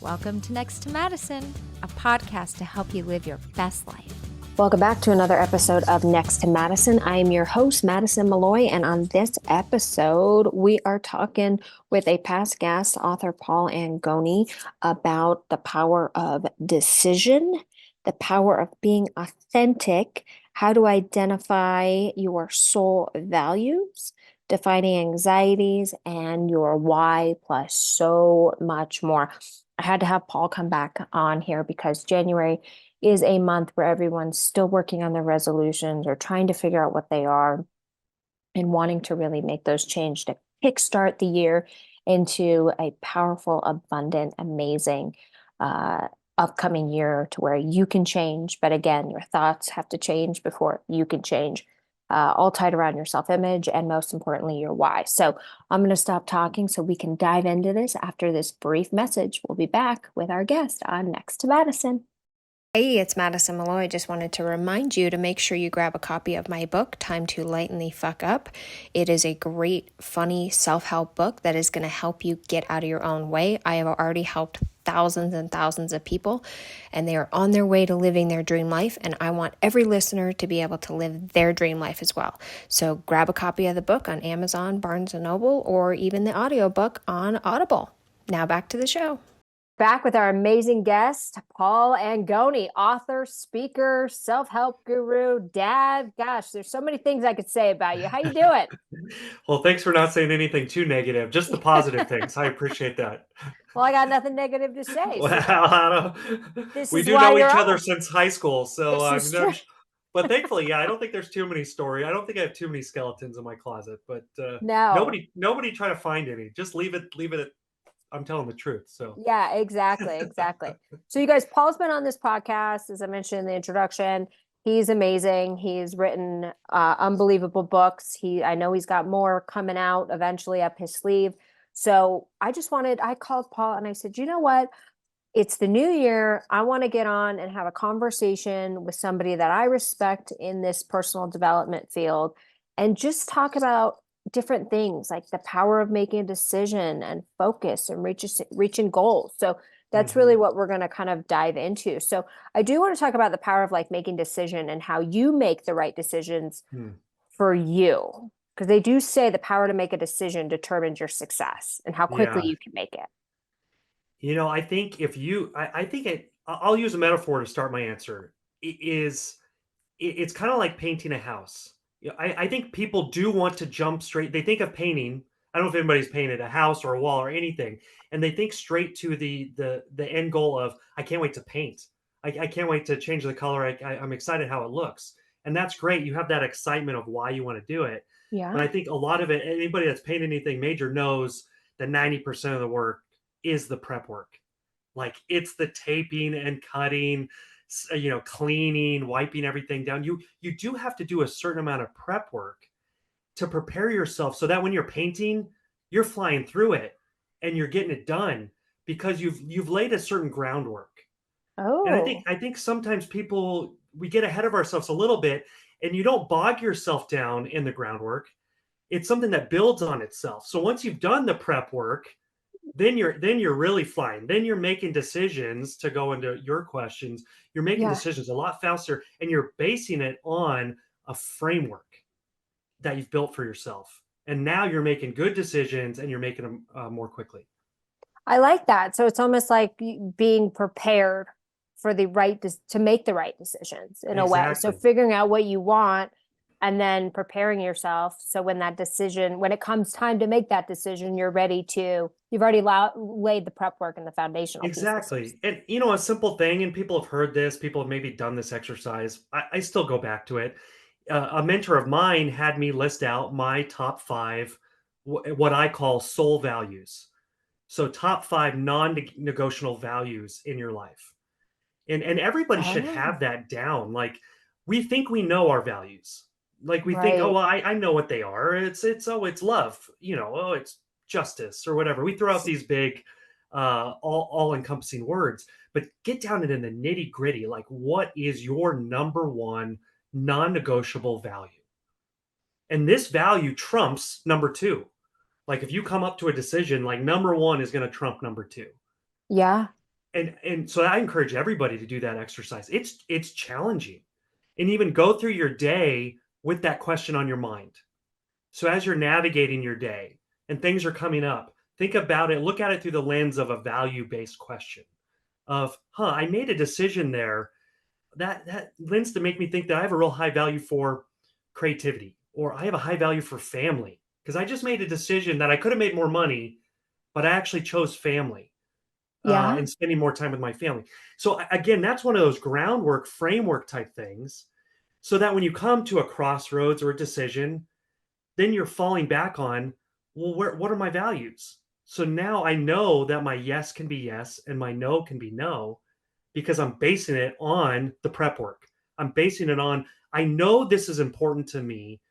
Welcome to Next to Madison, a podcast to help you live your best life. Welcome back to another episode of Next to Madison. I am your host, Madison Malloy, and on this episode, we are talking with a past guest, author Paul Angone, about the power of decision, the power of being authentic, how to identify your soul values, defining anxieties, and your why, plus so much more. I had to have Paul come back on here because January is a month where everyone's still working on their resolutions or trying to figure out what they are and wanting to really make those change to kickstart the year into a powerful, abundant, amazing upcoming year to where you can change. But again, your thoughts have to change before you can change. All tied around your self-image and most importantly, your why. So I'm going to stop talking so we can dive into this after this brief message. We'll be back with our guest on Next to Madison. Hey, it's Madison Malloy. I just wanted to remind you to make sure you grab a copy of my book, Time to Lighten the Fuck Up. It is a great, funny self-help book that is going to help you get out of your own way. I have already helped thousands and thousands of people, and they are on their way to living their dream life, and I want every listener to be able to live their dream life as well. So grab a copy of the book on Amazon, Barnes & Noble, or even the audiobook on Audible. Now back to the show. Back with our amazing guest, Paul Angone, author, speaker, self-help guru, dad. Gosh, there's so many things I could say about you. How you doing? Well, thanks for not saying anything too negative, just the positive things. I appreciate that. Well, I got nothing negative to say. Well, we do know each other since high school, so this is true. But thankfully, yeah, I don't think there's too many stories. I don't think I have too many skeletons in my closet, but no, nobody try to find any. Just leave it at I'm telling the truth. So yeah, exactly. So you guys, Paul's been on this podcast, as I mentioned in the introduction. He's amazing. He's written unbelievable books. I know he's got more coming out eventually up his sleeve. So I called Paul and I said, you know what? It's the new year. I want to get on and have a conversation with somebody that I respect in this personal development field and just talk about different things like the power of making a decision and focus and reaching goals. So that's really what we're going to kind of dive into. So I do want to talk about the power of like making decision and how you make the right decisions for you. Because they do say the power to make a decision determines your success and how quickly you can make it. You know, I think I'll use a metaphor to start my answer. It's kind of like painting a house. Yeah, I think people do want to jump straight. They think of painting. I don't know if anybody's painted a house or a wall or anything, and they think straight to the end goal of I can't wait to paint. I can't wait to change the color. I'm excited how it looks, and that's great. You have that excitement of why you want to do it. Yeah. But I think a lot of it, anybody that's painted anything major knows that 90% of the work is the prep work. Like it's the taping and cutting, cleaning, wiping everything down. You do have to do a certain amount of prep work to prepare yourself so that when you're painting, you're flying through it and you're getting it done because you've laid a certain groundwork. And I think sometimes we get ahead of ourselves a little bit and you don't bog yourself down in the groundwork. It's something that builds on itself. So once you've done the prep work, then you're really flying. Then you're making decisions, to go into your questions. You're making decisions a lot faster and you're basing it on a framework that you've built for yourself. And now you're making good decisions and you're making them more quickly. I like that. So it's almost like being prepared for to make the right decisions in a way. So figuring out what you want and then preparing yourself. So when it comes time to make that decision, you've already laid the prep work and the foundational Exactly. pieces. And a simple thing, and people have heard this, people have maybe done this exercise. I still go back to it. A mentor of mine had me list out my top 5, what I call soul values. So top 5 non-negotiable values in your life. And everybody should have that down. Like we think we know our values. Like we think, oh, well, I know what they are. It's love, it's justice or whatever. We throw out these big, all encompassing words, but get down into the nitty gritty. Like what is your number one non-negotiable value? And this value trumps number 2. Like if you come up to a decision, like number 1 is going to trump number 2. Yeah. And so I encourage everybody to do that exercise. It's challenging. And even go through your day with that question on your mind. So as you're navigating your day and things are coming up, think about it, look at it through the lens of a value-based question of, I made a decision there that lends to make me think that I have a real high value for creativity, or I have a high value for family because I just made a decision that I could have made more money, but I actually chose family Yeah. and spending more time with my family. So again, that's one of those groundwork framework type things. So that when you come to a crossroads or a decision, then you're falling back on, well, what are my values? So now I know that my yes can be yes and my no can be no because I'm basing it on the prep work. I'm basing it on, I know this is important to me.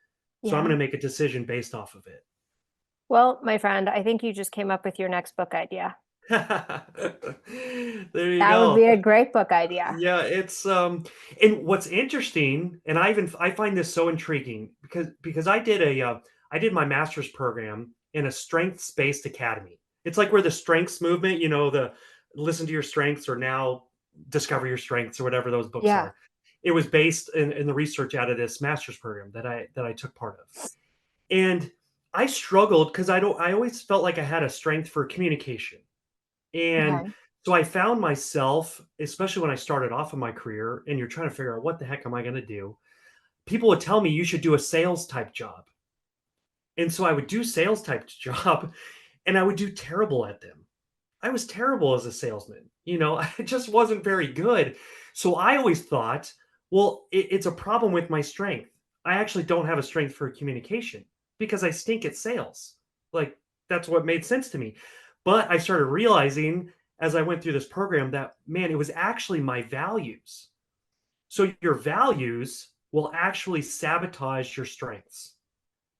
So I'm Yeah. going to make a decision based off of it. Well, my friend, I think you just came up with your next book idea. There you That would go. be a great book idea. Yeah, it's and what's interesting, and I find this so intriguing because I did my master's program in a strengths-based academy. It's like where the strengths movement, the listen to your strengths or now discover your strengths or whatever those books Yeah. are. It was based in the research out of this master's program that I took part of. And I struggled because I always felt like I had a strength for communication. And Okay. so I found myself, especially when I started off in my career and you're trying to figure out what the heck am I going to do? People would tell me you should do a sales type job. And so I would do sales type job and I would do terrible at them. I was terrible as a salesman. I just wasn't very good. So I always thought, well, it's a problem with my strength. I actually don't have a strength for communication because I stink at sales. Like that's what made sense to me. But I started realizing as I went through this program that, man, it was actually my values. So your values will actually sabotage your strengths.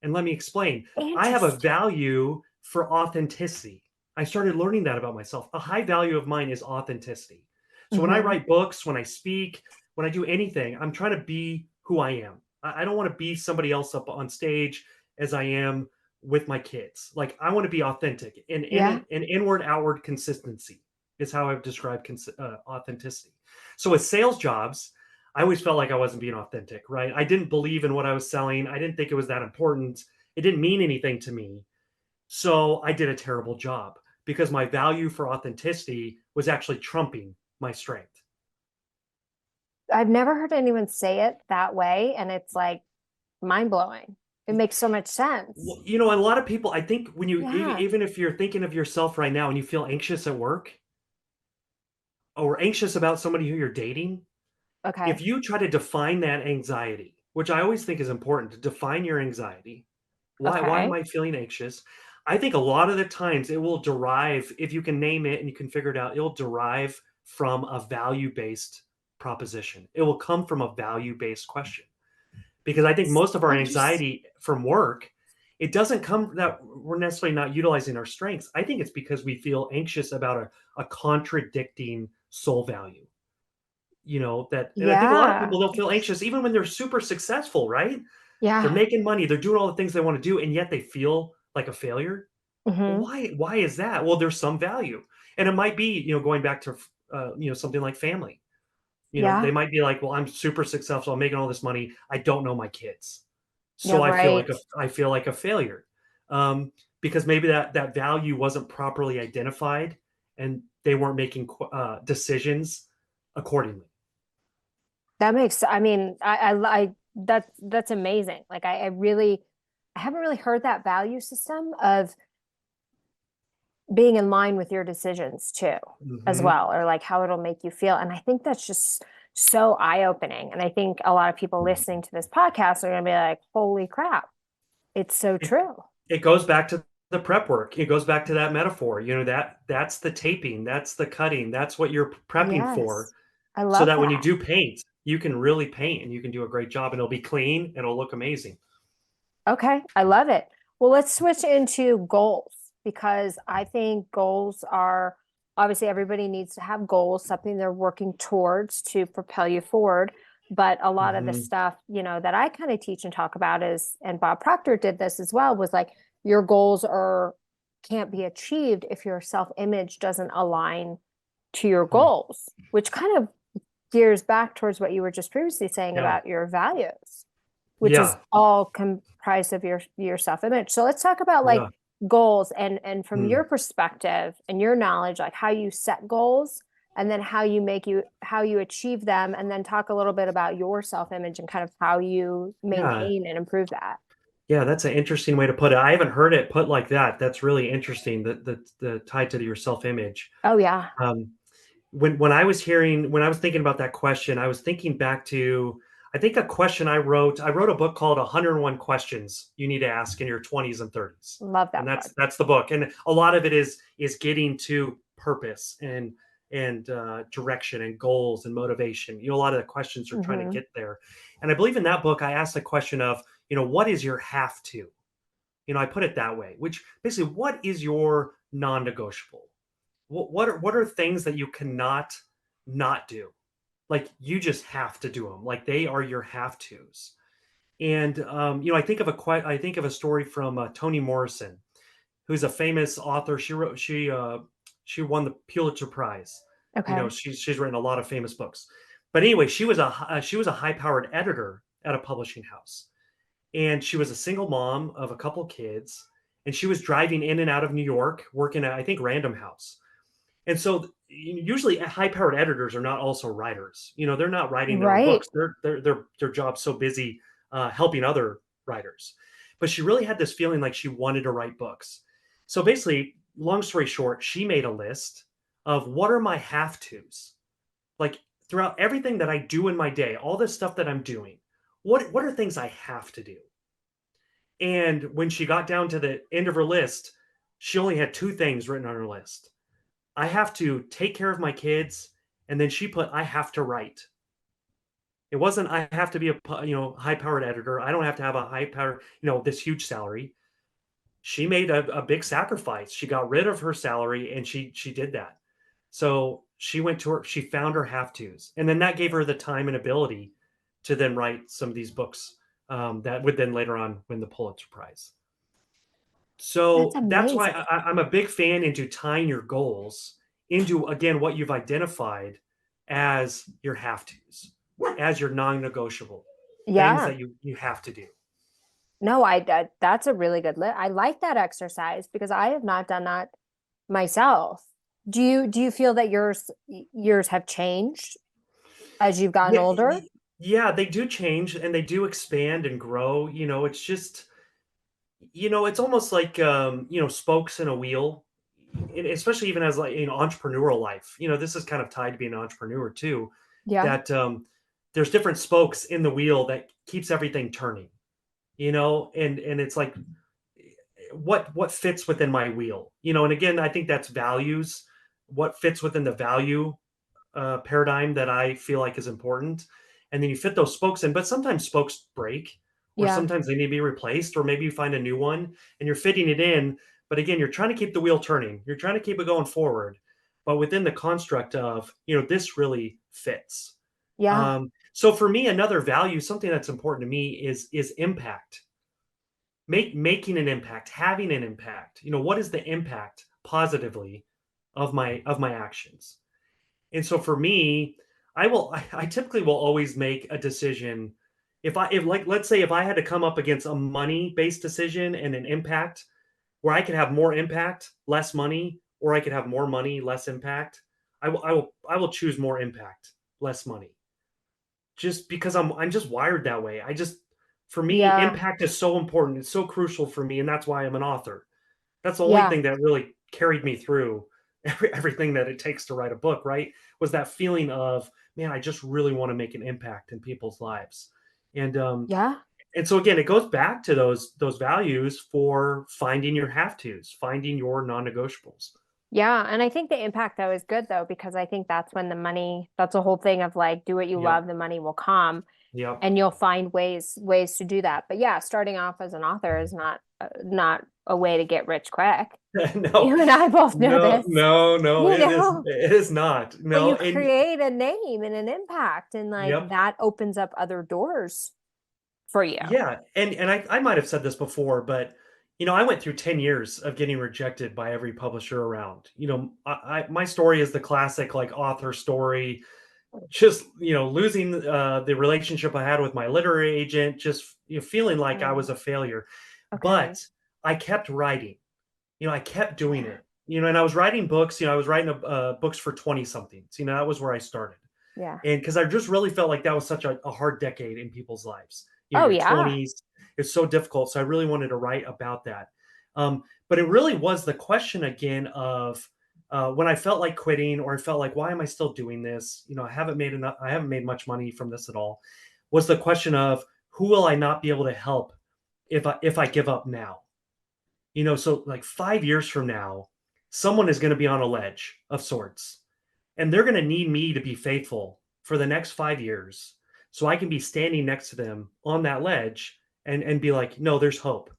And let me explain. I have a Interesting. value for authenticity. I started learning that about myself. A high value of mine is authenticity. So when I Hmm. write books, when I speak, when I do anything, I'm trying to be who I am. I don't want to be somebody else up on stage as I am with my kids. Like I want to be authentic and Yeah. an inward outward consistency is how I've described authenticity. So with sales jobs, I always felt like I wasn't being authentic, right? I didn't believe in what I was selling. I didn't think it was that important. It didn't mean anything to me. So I did a terrible job because my value for authenticity was actually trumping my strength. I've never heard anyone say it that way, and it's like mind blowing. It makes so much sense. Well, a lot of people, I think when Yeah. even if you're thinking of yourself right now and you feel anxious at work or anxious about somebody who you're dating, if Okay. you try to define that anxiety, which I always think is important to define your anxiety, why am Okay. I feeling anxious? I think a lot of the times it will derive, if you can name it and you can figure it out, it'll derive from a value-based proposition. It will come from a value-based question. Because I think most of our Interesting. anxiety from work, it doesn't come that we're necessarily not utilizing our strengths. I think it's because we feel anxious about a contradicting soul value. And I think a lot of Yeah. people, they'll feel anxious even when they're super successful, right? They're Yeah. making money, they're doing all the things they want to do, and yet they feel like a failure. Well, Hmm. why is that? Well, there's some value. And it might be, going back to something like family. They Yeah. might be like, well, I'm super successful, I'm making all this money, I don't know my kids. Yeah. So Right. I feel like a failure. Because maybe that value wasn't properly identified and they weren't making decisions accordingly. That makes, I mean, that's amazing. Like I haven't really heard that value system of being in line with your decisions too, as Mhm. well, or like how it'll make you feel. And I think that's just so eye-opening. And I think a lot of people listening to this podcast are going to be like, holy crap, it's so It true. it goes back to the prep work. It goes back to that metaphor. That's the taping, that's the cutting, that's what you're prepping for, Yes. I so love that when you that. do paint, you can really paint and you can do a great job and it'll be clean and it'll look amazing. Okay, I love it. Well, let's switch into goals because I think goals are obviously everybody needs to have goals, something they're working towards to propel you forward. But a lot of the Mhm. stuff, that I kind of teach and talk about is, and Bob Proctor did this as well, was like your goals are can't be achieved if your self-image doesn't align to your Hmm. goals, which kind of gears back towards what you were just previously saying Yeah. about your values, which is Yeah. all comprised of your self-image. So let's talk about like Yeah. goals and from Hmm. your perspective and your knowledge, like how you set goals and then how you achieve them, and then talk a little bit about your self-image and kind of how you Yeah. maintain and improve that. Yeah, that's an interesting way to put it. I haven't heard it put like that. That's really interesting. The tied to your self-image. Oh yeah. Um, when I was thinking about that question, I was thinking back to, I think, a question I wrote. I wrote a book called 101 Questions You Need to Ask in Your 20s and 30s. Love And that book. that's the book. And a lot of it is getting to purpose and direction and goals and motivation. A lot of the questions are trying to Hmm. get there. And I believe in that book, I asked the question of, what is your have to? I put it that way, which basically, what is your non-negotiable? What are things that you cannot not do? Like, you just have to do them. Like, they are your have tos. And I think of a story from Toni Morrison, who's a famous author. She won the Pulitzer Prize. Okay. She's written a lot of famous books. But anyway, she was a high powered editor at a publishing house, and she was a single mom of a couple kids, and she was driving in and out of New York, working at, I think, Random House. And so usually high powered editors are not also writers. They're not writing their own Right. books. Their job's so busy helping other writers. But she really had this feeling like she wanted to write books. So basically, long story short, she made a list of what are my have tos. Like, throughout everything that I do in my day, all this stuff that I'm doing, what are things I have to do? And when she got down to the end of her list, she only had two things written on her list. I have to take care of my kids, and then she put, I have to write. It wasn't, I have to be a high powered editor. I don't have to have a high power, this huge salary. She made a big sacrifice. She got rid of her salary, and she did that. So she found her have tos, and then that gave her the time and ability to then write some of these books that would then later on win the Pulitzer Prize. That's So that's why amazing. I'm a big fan into tying your goals into, again, what you've identified as your have tos, as your non-negotiable things Yeah. that you have to do. No, that's a really good list. I like that exercise because I have not done that myself. Do you feel that yours have changed as you've gotten Yeah, older? yeah, they do change and they do expand and grow. It's just, it's almost like, spokes in a wheel, especially even as, like, entrepreneurial life. This is kind of tied to being an entrepreneur too, Yeah. that there's different spokes in the wheel that keeps everything turning. And it's like, what fits within my wheel. And again, I think that's values, what fits within the value paradigm that I feel like is important. And then you fit those spokes in, but sometimes spokes break, or Yeah. sometimes they need to be replaced, or maybe you find a new one and you're fitting it in. But again, you're trying to keep the wheel turning. You're trying to keep it going forward, but within the construct of, this really fits. Yeah. So for me, another value, something that's important to me, is impact. Making an impact, having an impact. What is the impact positively of my actions? And so for me, I typically will always make a decision. If like, let's say if I had to come up against a money-based decision and an impact, where I could have more impact, less money, or I could have more money, less impact, I will choose more impact, less money. Just because I'm just wired that way. For me, Yeah. impact is so important. It's so crucial for me, and that's why I'm an author. That's the only Yeah. thing that really carried me through everything that it takes to write a book, right? Was that feeling of, man, I just really want to make an impact in people's lives. And Yeah. and so again, it goes back to those values for finding your have tos, finding your non-negotiables. Yeah. And I think the impact though is good though, because I think that's when the money, that's a whole thing of like, do what you Yep. love, the money will come, Yep. and you'll find ways to do that. But yeah, starting off as an author is not a way to get rich quick. No, You and I both know no, this, no, no, you it is know, it is not. but No, you and create a name and an impact, and like yep. that opens up other doors for you. Yeah, and I might have said this before, but I went through 10 years of getting rejected by every publisher around. My story is the classic like author story, just, losing the relationship I had with my literary agent, just, feeling like I was Oh, a failure. okay. But I kept writing, I kept doing Yeah. it, and I was writing books, I was writing books for 20 somethings, that was where I started. Yeah. And because I just really felt like that was such a hard decade in people's lives. Oh, Your yeah. 20s, it's so difficult. So I really wanted to write about that. But it really was the question again of when I felt like quitting, or I felt like, why am I still doing this? I haven't made enough, I haven't made much money from this at all. Was the question of, who will I not be able to help if I give up now? So like 5 years from now, someone is going to be on a ledge of sorts, and they're going to need me to be faithful for the next 5 years, so I can be standing next to them on that ledge and be like, no, there's hope.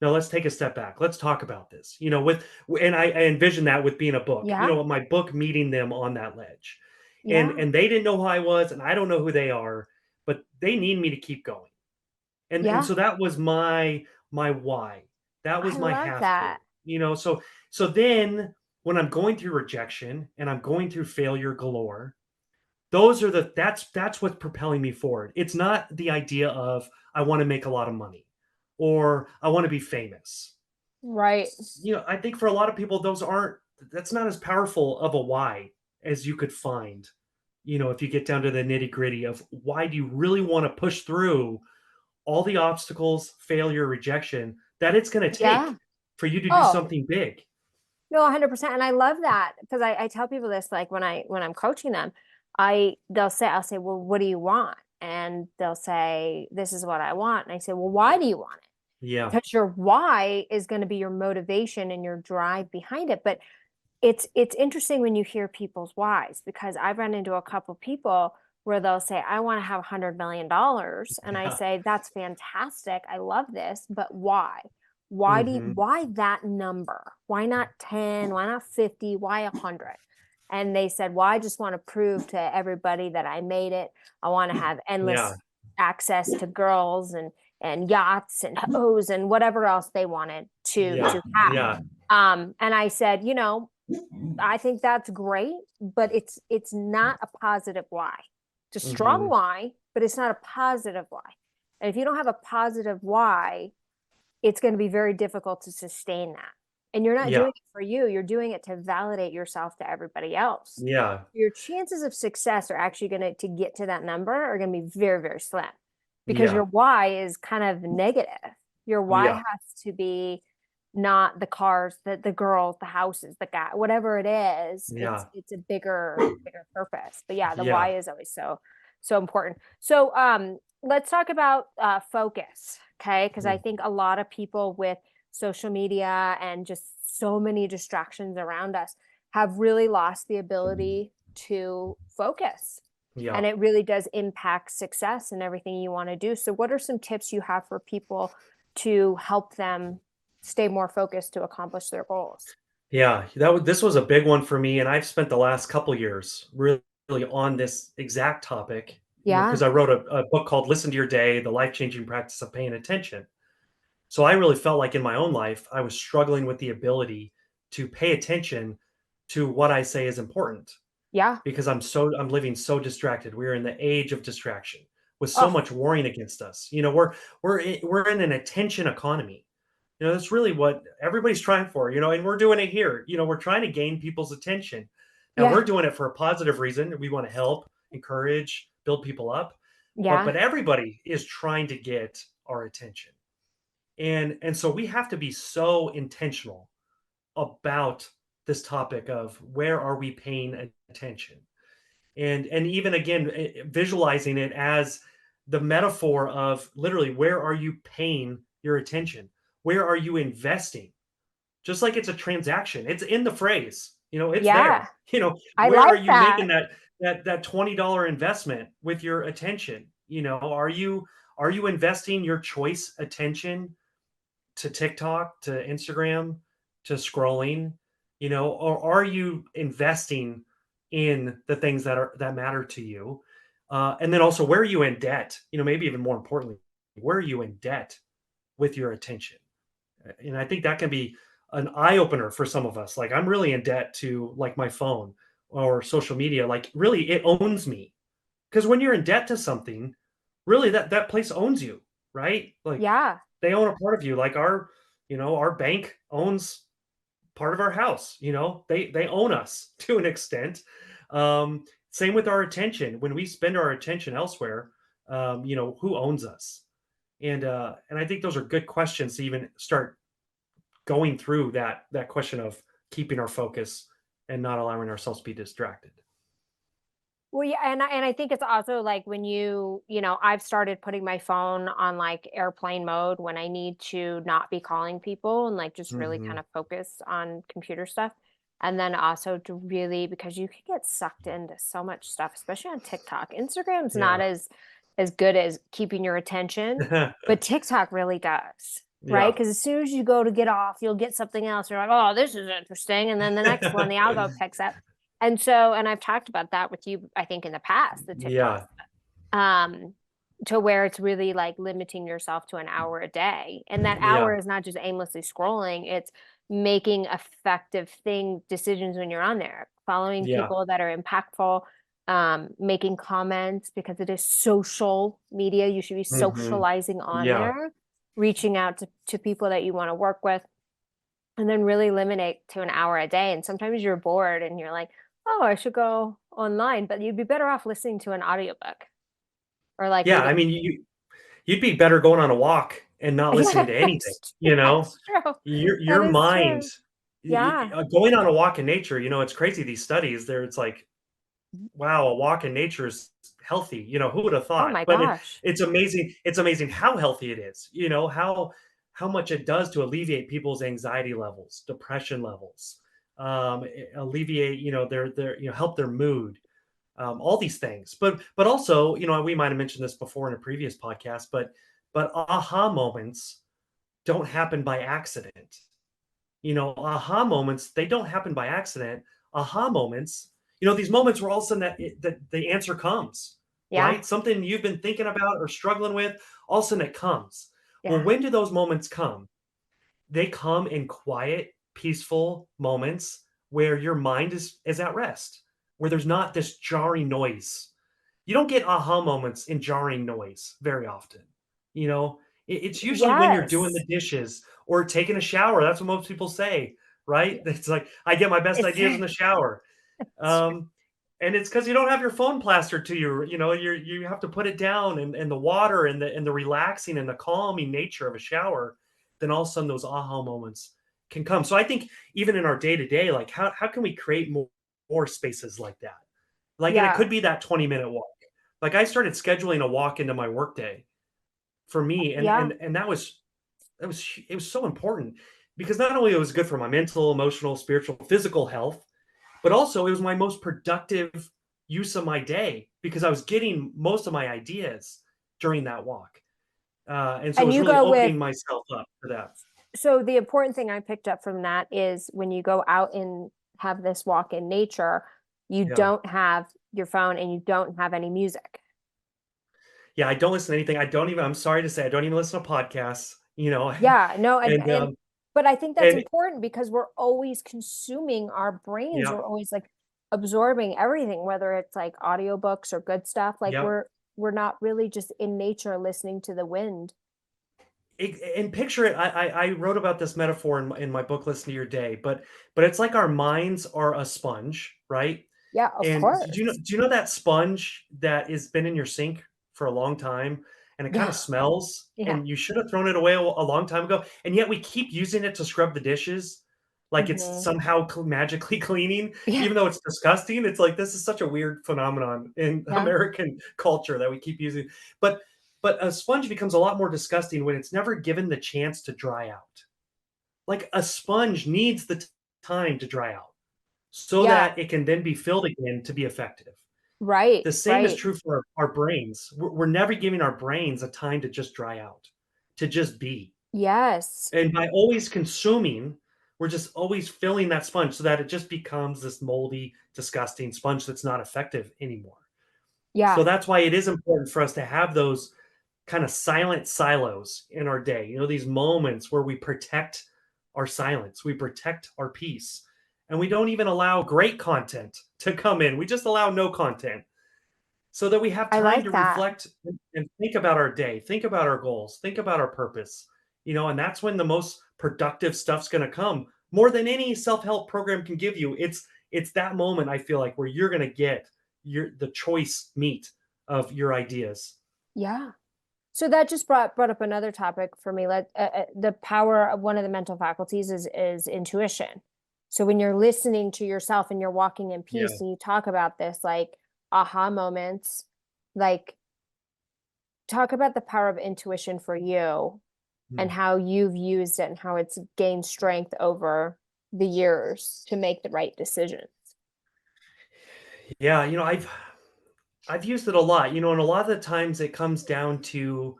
No, let's take a step back. Let's talk about this. And I envision that with being a book, Yeah. my book meeting them on that ledge. And Yeah. and they didn't know who I was, and I don't know who they are, but they need me to keep going. And Yeah. so that was my why. That was I my love have to. that. So then when I'm going through rejection and I'm going through failure galore, that's what's propelling me forward. It's not the idea of, I want to make a lot of money or I want to be famous. Right. I think for a lot of people, that's not as powerful of a why as you could find, if you get down to the nitty gritty of, why do you really want to push through all the obstacles, failure, rejection that it's going to Yeah. take for you to do Oh, something big. no, 100%. And I love that because I tell people this, like when I'm coaching them, I'll say, well, what do you want? And they'll say, this is what I want. And I say, well, why do you want it? Yeah. Because your why is going to be your motivation and your drive behind it. But it's interesting when you hear people's whys, because I've run into a couple people where they'll say, I want to have $100 million. And I Yeah. say, that's fantastic. I love this, but why? Hmm. Why that number? Why not 10? Why not 50? Why 100? And they said, well, I just want to prove to everybody that I made it. I want to have Yeah. endless access to girls and yachts and hoes and whatever else they wanted Yeah. to have. Yeah. And I said, I think that's great, but it's not a positive why. It's a strong Hmm. why, but it's not a positive why. And if you don't have a positive why, it's going to be very difficult to sustain that. And you're not Yeah. doing it for you, you're doing it to validate yourself to everybody else. Yeah. Your chances of success are actually going to get to that number are going to be very, very slim, because Yeah. your why is kind of negative. Your why Yeah. has to be not the cars, the girls, the houses, the guy, whatever it is, Yeah. it's a bigger purpose. But yeah, the Yeah. why is always so important. So let's talk about focus, okay? Because I Mm. think a lot of people with social media and just so many distractions around us have really lost the ability to focus. Yeah. And it really does impact success and everything you want to do. So, what are some tips you have for people to help them stay more focused to accomplish their goals? Yeah. This was a big one for me, and I've spent the last couple years really on this exact topic. Because Yeah. I wrote a book called "Listen to Your Day: The Life-Changing Practice of Paying Attention." So I really felt like in my own life, I was struggling with the ability to pay attention to what I say is important, Yeah. because I'm living so distracted. We're in the age of distraction with so Oh, much warring against us. We're in an attention economy. That's really what everybody's trying for, and we're doing it here. We're trying to gain people's attention. Now yeah. we're doing it for a positive reason. We want to help, encourage, build people up. But Yeah. but everybody is trying to get our attention. And so we have to be so intentional about this topic of, where are we paying attention? And even again, visualizing it as the metaphor of, literally, where are you paying your attention? Where are you investing? Just like it's a transaction, it's in the phrase, it's Yeah. there. I Where like are you that. making that $20 investment with your attention? Are you investing your choice attention to TikTok, to Instagram, to scrolling, or are you investing in the things that matter to you? And then also, where are you in debt? Maybe even more importantly, where are you in debt with your attention? And I think that can be an eye opener for some of us. Like I'm really in debt to like my phone or social media. Like really, it owns me. Because when you're in debt to something, really that place owns you, right? Like Yeah. they own a part of you. Like our bank owns part of our house. They own us to an extent. Same with our attention. When we spend our attention elsewhere, who owns us? And I think those are good questions to even start going through that question of keeping our focus and not allowing ourselves to be distracted. Well, yeah, and I think it's also like when I've started putting my phone on like airplane mode when I need to not be calling people and like just really kind Hmm. of focus on computer stuff. And then also to really, because you can get sucked into so much stuff, especially on TikTok. Instagram's not Yeah. as good as keeping your attention, but TikTok really does. Right? Yeah. Because as soon as you go to get off, you'll get something else. You're like, oh, this is interesting. And then the next one, the algo picks up. And I've talked about that with you, I think, in the past, the TikTok, Yeah. um, to where it's really like limiting yourself to an hour a day. And that Yeah. hour is not just aimlessly scrolling, it's making effective decisions when you're on there, following Yeah. people that are impactful, making comments because it is social media. You should be Hmm. socializing on Yeah. there, reaching out to people that you want to work with, and then really limit it to an hour a day. And sometimes you're bored and you're like, oh, I should go online, but you'd be better off listening to an audiobook or like Yeah. I reading. mean, you'd be better going on a walk and not listening Yeah, to anything. that's true. That Your is mind, true. Yeah. going on a walk in nature. It's crazy. These studies there, it's like, wow, a walk in nature is healthy. Who would have Oh thought? my But gosh. it's amazing. It's amazing how healthy it is. How much it does to alleviate people's anxiety levels, depression levels, alleviate their help their mood, all these things. But also, we might have mentioned this before in a previous podcast, but aha moments don't happen by accident. Aha moments, they don't happen by accident. Aha moments, these moments where all of a sudden that the answer comes, Yeah. right? Something you've been thinking about or struggling with, all of a sudden it comes. Well, Yeah. when do those moments come? They come in quiet, peaceful moments where your mind is at rest, where there's not this jarring noise. You don't get aha moments in jarring noise very often. It's usually when you're doing Yes. the dishes or taking a shower. That's what most people say, right? Yeah. It's like, I get my best It's ideas in the shower. true. Um, and it's because you don't have your phone plastered to you. You have to put it down, and the water and the relaxing and the calming nature of a shower. Then all of a sudden those aha moments can come. So I think even in our day to day, like how can we create more spaces like that? Like, and it Yeah. could be that 20-minute walk. Like I started scheduling a walk into my workday for me, and Yeah. and and it was so important because not only it was good for my mental, emotional, spiritual, physical health, but also it was my most productive use of my day because I was getting most of my ideas during that walk. And so it And was you really go with opening myself up for that. So the important thing I picked up from that is when you go out and have this walk in nature, you Yeah. don't have your phone and you don't have any music. Yeah. I don't listen to anything. I'm sorry to say, I don't even listen to podcasts, Yeah, no, and, but I think that's and important because we're always consuming, our brains yeah, are always like absorbing everything, whether it's like audiobooks or good stuff. Like yeah. we're not really just in nature listening to the wind. And picture it. I wrote about this metaphor in my book, Listen to Your Day, but it's like our minds are a sponge, right? Yeah, of And do you know course. do you know that sponge that has been in your sink for a long time and it kind of Yeah. smells Yeah. and you should have thrown it away a long time ago, and yet we keep using it to scrub the dishes like it's Hmm. somehow magically cleaning, Yeah. even though it's disgusting. It's like this is such a weird phenomenon in Yeah. American culture that we keep using. But but a sponge becomes a lot more disgusting when it's never given the chance to dry out. Like a sponge needs the time to dry out so Yeah. that it can then be filled again to be effective. Right. The same is Right. true for our brains. We're never giving our brains a time to just dry out, to just be. Yes. And by always consuming, we're just always filling that sponge so that it just becomes this moldy, disgusting sponge that's not effective anymore. So Yeah. that's why it is important for us to have those kind of silent silos in our day, these moments where we protect our silence, we protect our peace, and we don't even allow great content to come in. We just allow no content so that we have I time like to that. reflect and think about our day, think about our goals, think about our purpose, and that's when the most productive stuff's going to come more than any self-help program can give you. It's that moment, I feel like, where you're going to get the choice meat of your ideas. Yeah. So that just brought up another topic for me. The power of one of the mental faculties is intuition. So when you're listening to yourself and you're walking in Yeah. peace, and you talk about this like aha moments, like talk about the power of intuition for you and Hmm. how you've used it and how it's gained strength over the years to make the right decisions. Yeah, I've used it a lot, and a lot of the times it comes down to,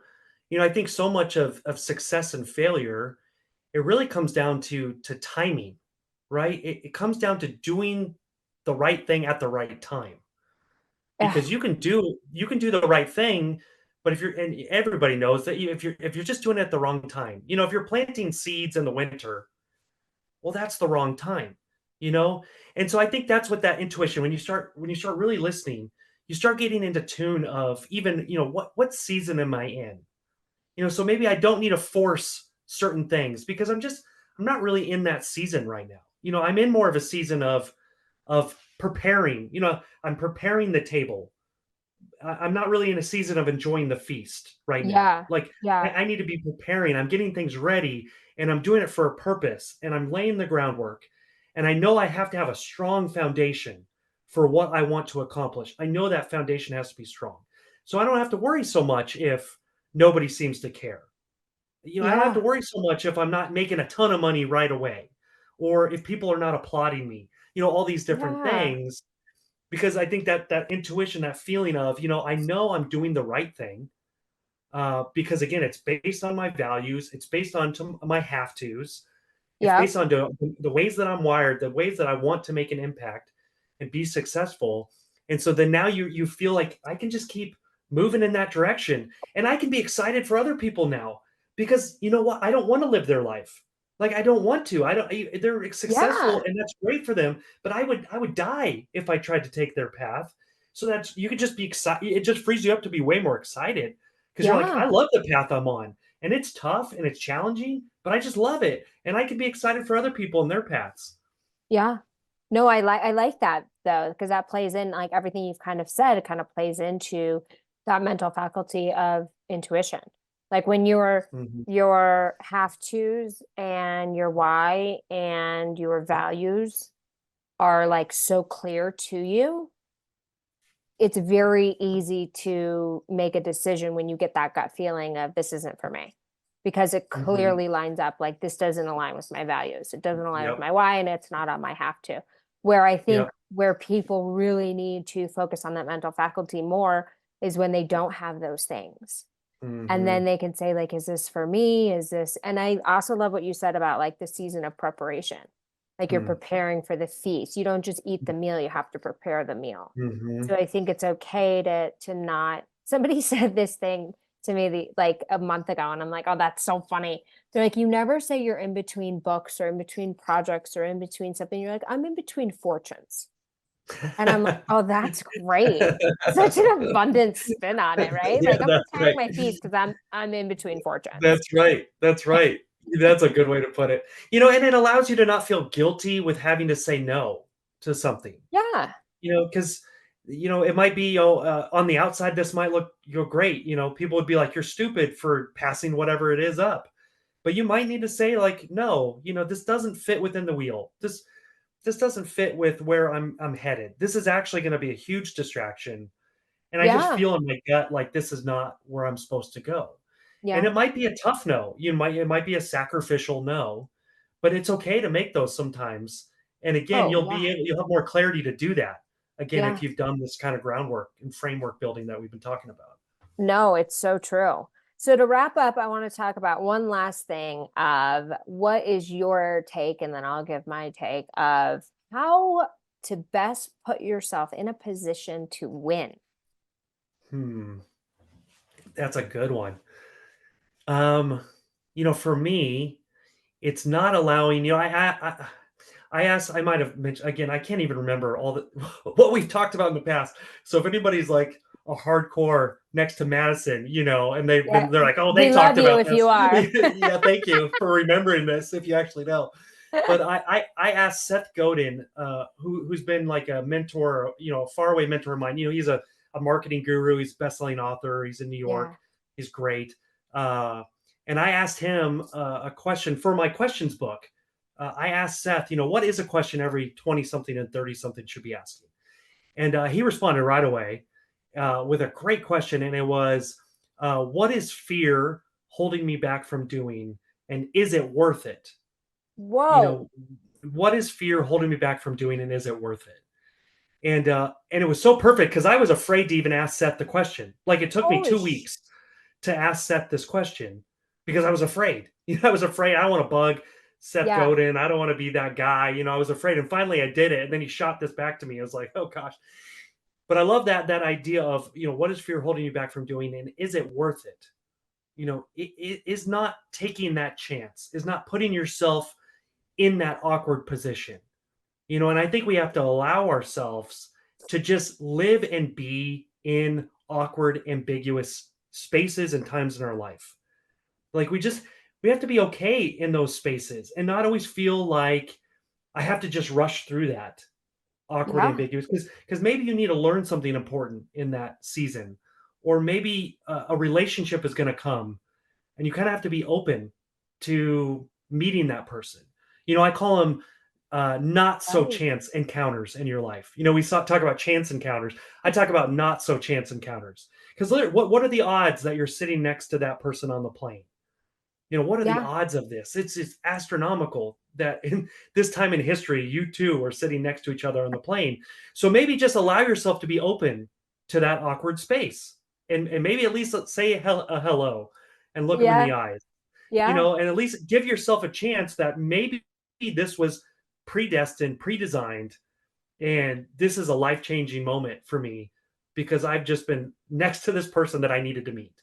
I think so much of success and failure, it really comes down to timing, right? It comes down to doing the right thing at the right time. Ugh, Because you can do the right thing, but if you're and everybody knows that if you're just doing it at the wrong time, if you're planting seeds in the winter, well, that's the wrong time, you know? And so I think that's what that intuition, when you start really listening, you start getting into tune of even, what season am I in? So maybe I don't need to force certain things because I'm not really in that season right now. I'm in more of a season of preparing. I'm preparing the table. I'm not really in a season of enjoying the feast right now. yeah, Like I, yeah, I need to be preparing. I'm getting things ready and I'm doing it for a purpose and I'm laying the groundwork. And I know I have to have a strong foundation for what I want to accomplish. I know that foundation has to be strong. So I don't have to worry so much if nobody seems to care. I don't have to yeah, worry so much if I'm not making a ton of money right away or if people are not applauding me. All these different yeah, things, because I think that intuition, that feeling of, I know I'm doing the right thing, because again, it's based on my values, it's based on my have tos, it's yep, based on the ways that I'm wired, the ways that I want to make an impact and be successful. And so then now you feel like I can just keep moving in that direction, and I can be excited for other people now because you know what? I don't want to live their life. Like I don't want to. I don't. They're successful, yeah, and that's great for them. But I would die if I tried to take their path. So that's you could just be excited. It just frees you up to be way more excited because you're like, I yeah, love the path I'm on, and it's tough and it's challenging, but I just love it, and I can be excited for other people in their paths. yeah. No, I like that though, because that plays in like everything you've kind of said, it kind of plays into that mental faculty of intuition. Like when Mhm. your have tos and your why and your values are like so clear to you, it's very easy to make a decision when you get that gut feeling of this isn't for me because it Mhm. clearly lines up like this doesn't align with my values. It doesn't align with Yep. my why and it's not on my have to. Where I think Yep. where people really need to focus on that mental faculty more is when they don't have those things. And then Mhm. they can say like is this for me? Is this and I also love what you said about like the season of preparation. Like you're Mm. preparing for the feast. You don't just eat the meal, you have to prepare the meal. Mhm. So I think it's okay to not somebody said this thing to me like a month ago and I'm like, "Oh, that's so funny." They're like, "You never say you're in between books or in between projects or in between something." You're like, "I'm in between fortunes." And I'm like, "Oh, that's great." Such an abundant spin on it, right? Yeah, Like I'm that's preparing right. my feast because I'm in between fortunes. That's right. That's right. That's a good way to put it. And it allows you to not feel guilty with having to say no to something. Yeah. Because it might be, on the outside, this might look, great. People would be like, "You're stupid for passing whatever it is up," but you might need to say like, "No, this doesn't fit within the wheel. This doesn't fit with where I'm headed. This is actually going to be a huge distraction, and I just Yeah. feel in my gut like this is not where I'm supposed to go." And Yeah. it might be a tough no. It might be a sacrificial no, but it's okay to make those sometimes. And again, Oh, yeah. you'll have more clarity to do that. Again, if Yeah. you've done this kind of groundwork and framework building that we've been talking about. No, it's so true. So to wrap up, I want to talk about one last thing of what is your take, and then I'll give my take of how to best put yourself in a position to win. Hmm. That's a good one. Um, for me, it's not allowing, I asked, I might have mentioned again, I can't even remember all the what we've talked about in the past. So if anybody's like a hardcore next to Madison, and Yeah, they're like, oh, they we love talked you about if this. you are. Yeah, thank you for remembering this if you actually know. But I asked Seth Godin, who's been like a mentor, a faraway mentor of mine. He's a marketing guru. He's a best-selling author. He's in New York. Yeah. He's great. And I asked him a question for my questions book. I asked Seth, what is a question every 20 something and 30 something should be asking? And he responded right away with a great question. And it was, what is fear holding me back from doing? And is it worth it? You Whoa. know, what is fear holding me back from doing? And is it worth it? And it was so perfect because I was afraid to even ask Seth the question. Like it took me Holy 2 weeks to ask Seth this question because I was afraid. I was afraid. I don't want to bug Seth Yeah. Godin. I don't want to be that guy. I was afraid. And finally I did it. And then he shot this back to me. I was like, oh gosh. But I love that idea of, what is fear holding you back from doing? And is it worth it? It is not taking that chance, is not putting yourself in that awkward position. And I think we have to allow ourselves to just live and be in awkward, ambiguous spaces and times in our life. Like we have to be okay in those spaces and not always feel like I have to just rush through that awkward, Yeah. ambiguous, because maybe you need to learn something important in that season, or maybe a relationship is going to come and you kind of have to be open to meeting that person. I call them not so Right. chance encounters in your life. We talk about chance encounters. I talk about not so chance encounters because what are the odds that you're sitting next to that person on the plane? What are the Yeah. odds of this? It's astronomical that in this time in history, you two are sitting next to each other on the plane. So maybe just allow yourself to be open to that awkward space, and maybe at least let's say a hello and look them in Yeah. the eyes, Yeah. and at least give yourself a chance that maybe this was predestined, pre-designed, and this is a life-changing moment for me because I've just been next to this person that I needed to meet.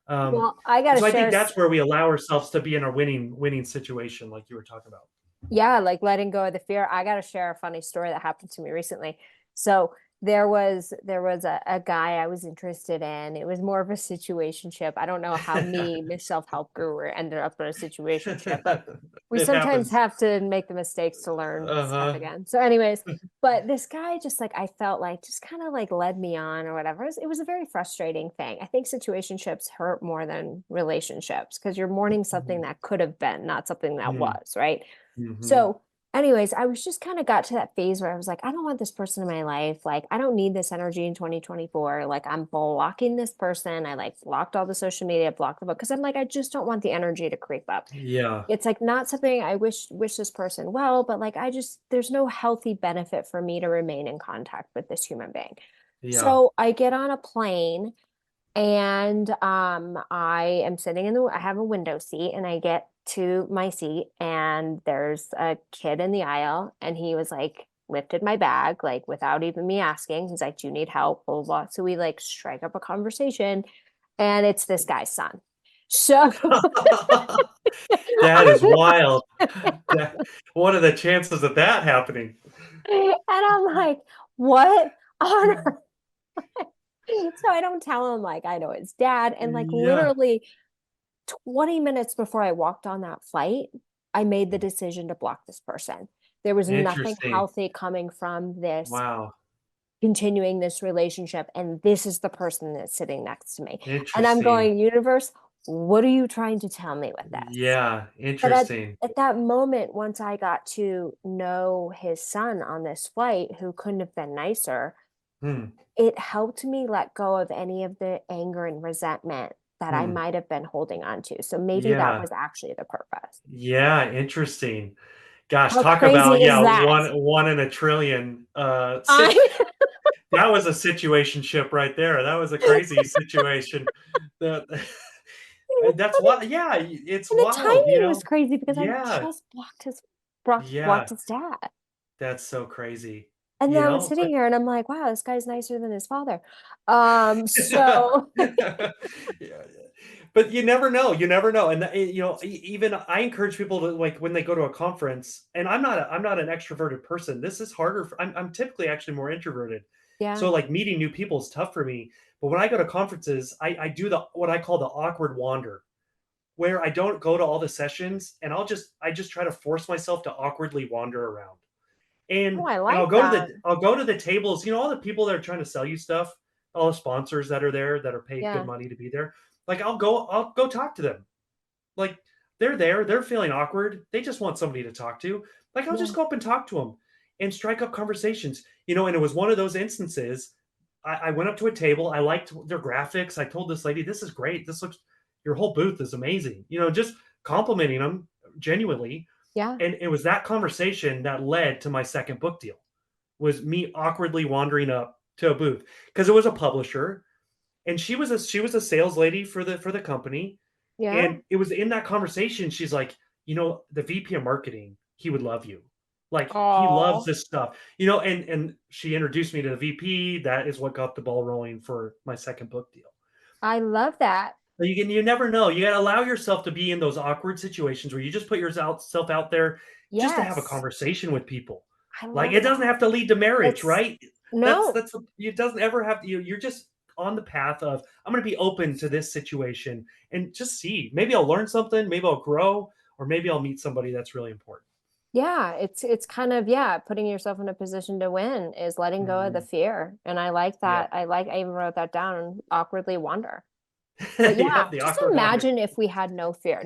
Well, I gotta So I share. think that's where we allow ourselves to be in a winning situation, like you were talking about. Yeah, like letting go of the fear. I gotta share a funny story that happened to me recently. So there was a guy I was interested in. It was more of a situationship. I don't know how me, Miss Self-Help Guru, ended up in a situationship, but we It sometimes happens. have to make the mistakes to learn stuff Uh-huh. again. So, anyways, but this guy just like I felt like just kind of like led me on or whatever. It was a very frustrating thing. I think situationships hurt more than relationships because you're mourning something Mhm. that could have been, not something that Mhm. was, right? Mhm. So, anyways, I was just kind of got to that phase where I was like, I don't want this person in my life. Like, I don't need this energy in 2024. Like, I'm blocking this person. I like blocked all the social media, blocked the book because I'm like, I just don't want the energy to creep up. Yeah. It's like not something I wish this person well, but like I just there's no healthy benefit for me to remain in contact with this human being. Yeah. So I get on a plane and I am sitting I have a window seat and I get to my seat and there's a kid in the aisle and he was like lifted my bag like without even me asking. He's like, "Do you need help?" Blah, blah, blah. So we like strike up a conversation and it's this guy's son. So That is I'm wild. What are the chances of that happening? and I'm like, "What on earth?" So I don't tell him like I know his dad and like Yeah. literally 20 minutes before I walked on that flight, I made the decision to block this person. There was nothing Interesting. healthy coming from this, Wow. continuing this relationship. And this is the person that's sitting next to me. And I'm Interesting. going, universe, what are you trying to tell me with this? Yeah. But Interesting. at that moment, once I got to know his son on this flight, who couldn't have been nicer, Hmm. it helped me let go of any of the anger and resentment that I Hmm. might have been holding on to. So maybe that Yeah. was actually the purpose. Yeah. Interesting. Gosh, How talk crazy about, is yeah, that? one in a trillion. I That was a situationship right there. That was a crazy situation. That that's why, yeah, it's and the wild, timing was crazy because I Yeah. just blocked Yeah. his dad. That's so crazy. And you then I'm know, sitting but here and I'm like, wow, this guy's nicer than his father. So yeah. But you never know. You never know. And even I encourage people to, like, when they go to a conference, and I'm not an extroverted person. This is harder. I'm typically actually more introverted. yeah. So like meeting new people is tough for me. But when I go to conferences, I do the what I call the awkward wander, where I don't go to all the sessions, and I just try to force myself to awkwardly wander around. Oh, I And like that. I'll go to the tables, all the people that are trying to sell you stuff, all the sponsors that are there that are paid good Yeah. money to be there. Like I'll go talk to them. Like they're there, they're feeling awkward. They just want somebody to talk to. Like I'll Yeah. just go up and talk to them and strike up conversations. And it was one of those instances. I went up to a table. I liked their graphics. I told this lady, "This is great. Your whole booth is amazing." Just complimenting them genuinely. Yeah. And it was that conversation that led to my second book deal. Was me awkwardly wandering up to a booth because it was a publisher, and she was a sales lady for the company. Yeah. And it was in that conversation, she's like, the VP of marketing, he would love you. Like he loves Oh, this stuff, and she introduced me to the VP. That is what got the ball rolling for my second book deal. I love that. But you never know. You got to allow yourself to be in those awkward situations where you just put yourself out there just to have a Yes. conversation with people. I Like love it doesn't that. have to lead to marriage, It's right? no. It doesn't ever have to. You're just on the path of, I'm going to be open to this situation and just see. Maybe I'll learn something. Maybe I'll grow, or maybe I'll meet somebody that's really important. Yeah, it's kind of, yeah, putting yourself in a position to win is letting go of the Mhm. fear. And I like Yeah. that. I even wrote that down, awkwardly wonder. But yeah, Yep. The just awkward wonder. imagine if we had no fear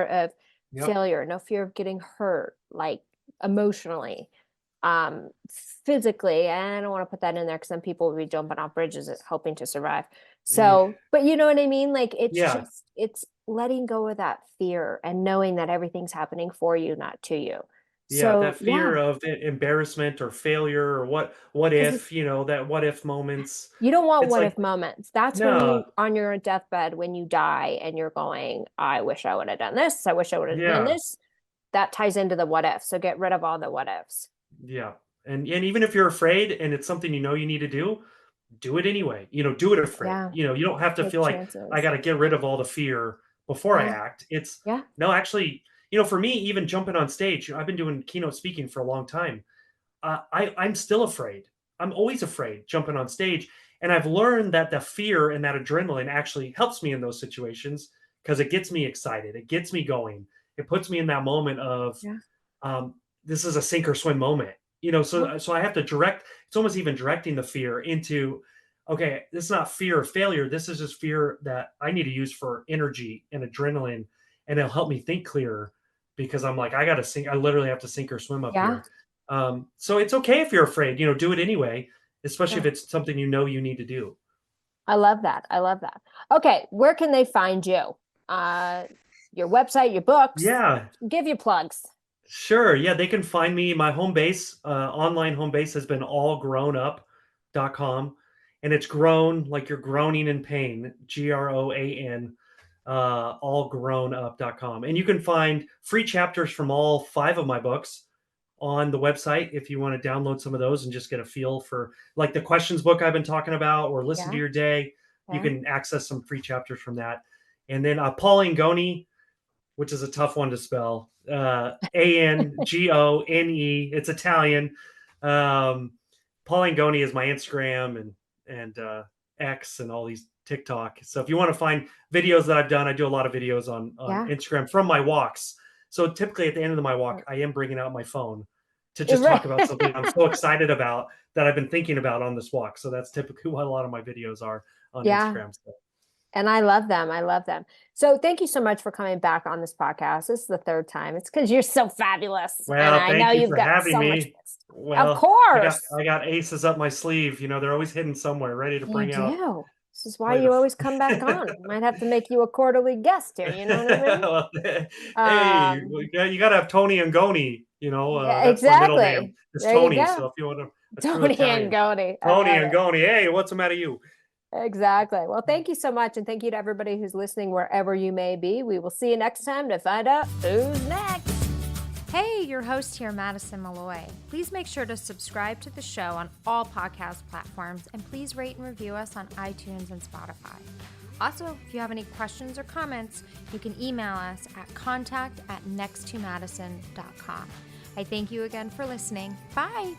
of Yep. failure, no fear of getting hurt, like emotionally, um, physically. And I don't want to put that in there because some people will be jumping off bridges hoping to survive. Yeah. So, but you know what I mean? Like Yeah. it's letting go of that fear and knowing that everything's happening for you, not to you. Yeah, So that fear yeah, of embarrassment or failure, or what because if, that what if moments. you don't want It's what like, if moments. That's when no, you on your deathbed when you die and you're going, I wish I would have done this. I wish I would have done yeah, this. That ties into the what if. So get rid of all the what ifs. yeah. And even if you're afraid and it's something you need to do it anyway. Do it afraid. Yeah, You don't have to take feel like I chances. got to get rid of all the fear before I Yeah, act. It's yeah, no, actually, for me, even jumping on stage, I've been doing keynote speaking for a long time. I'm still afraid. I'm always afraid jumping on stage. And I've learned that the fear and that adrenaline actually helps me in those situations because it gets me excited. It gets me going. It puts me in that moment of, yeah, this is a sink or swim moment. yeah, So I have to direct. It's almost even directing the fear into, okay, this is not fear of failure. This is just fear that I need to use for energy and adrenaline, and it'll help me think clearer because I'm like, I got to sink. I literally have to sink or swim up yeah. here. So it's okay if you're afraid. Do it anyway, especially if Yeah. it's something you need to do. I love that. I love that. Okay, where can they find you? Uh, your website, your books. Yeah, Give your plugs. sure. Yeah, they can find me. My home base, online home base has been allgrownup.com. And it's grown like you're groaning in pain, GROAN, allgrownup.com. And you can find free chapters from all 5 of my books on the website if you want to download some of those and just get a feel for like the questions book I've been talking about, or listen to Yeah, your day. You yeah. can access some free chapters from that. And then Paul Angone, which is a tough one to spell. Angone. It's Italian. Um, Paul Angone is my Instagram and X and all these TikTok. So if you want to find videos that I've done, I do a lot of videos on Yeah. Instagram from my walks. So typically at the end of my walk, I am bringing out my phone to just Right. talk about something I'm so excited about that I've been thinking about on this walk. So that's typically what a lot of my videos are on Yeah. Instagram. So. And I love them. I love them. So thank you so much for coming back on this podcast. This is the third time. It's because you're so fabulous. And Well, I know thank you you've for got having so much. me. Of Well, course. I got aces up my sleeve. They're always hidden somewhere, ready to You bring out. do. This is why Ready you always come back on. to. Might have to make you a quarterly guest here. You know what I mean? Well, hey, Um, you got to have Tony and Goni. yeah, That's my middle name. exactly. It's There you Tony. So go. if you want a true Tony and Italian, Goni. I Tony love and it. Goni. Hey, what's the matter, you? Exactly. Well, thank you so much. And thank you to everybody who's listening wherever you may be. We will see you next time to find out who's next. Hey, your host here, Madison Malloy. Please make sure to subscribe to the show on all podcast platforms, and please rate and review us on iTunes and Spotify. Also, if you have any questions or comments, you can email us at contact@next2madison.com. I thank you again for listening. Bye.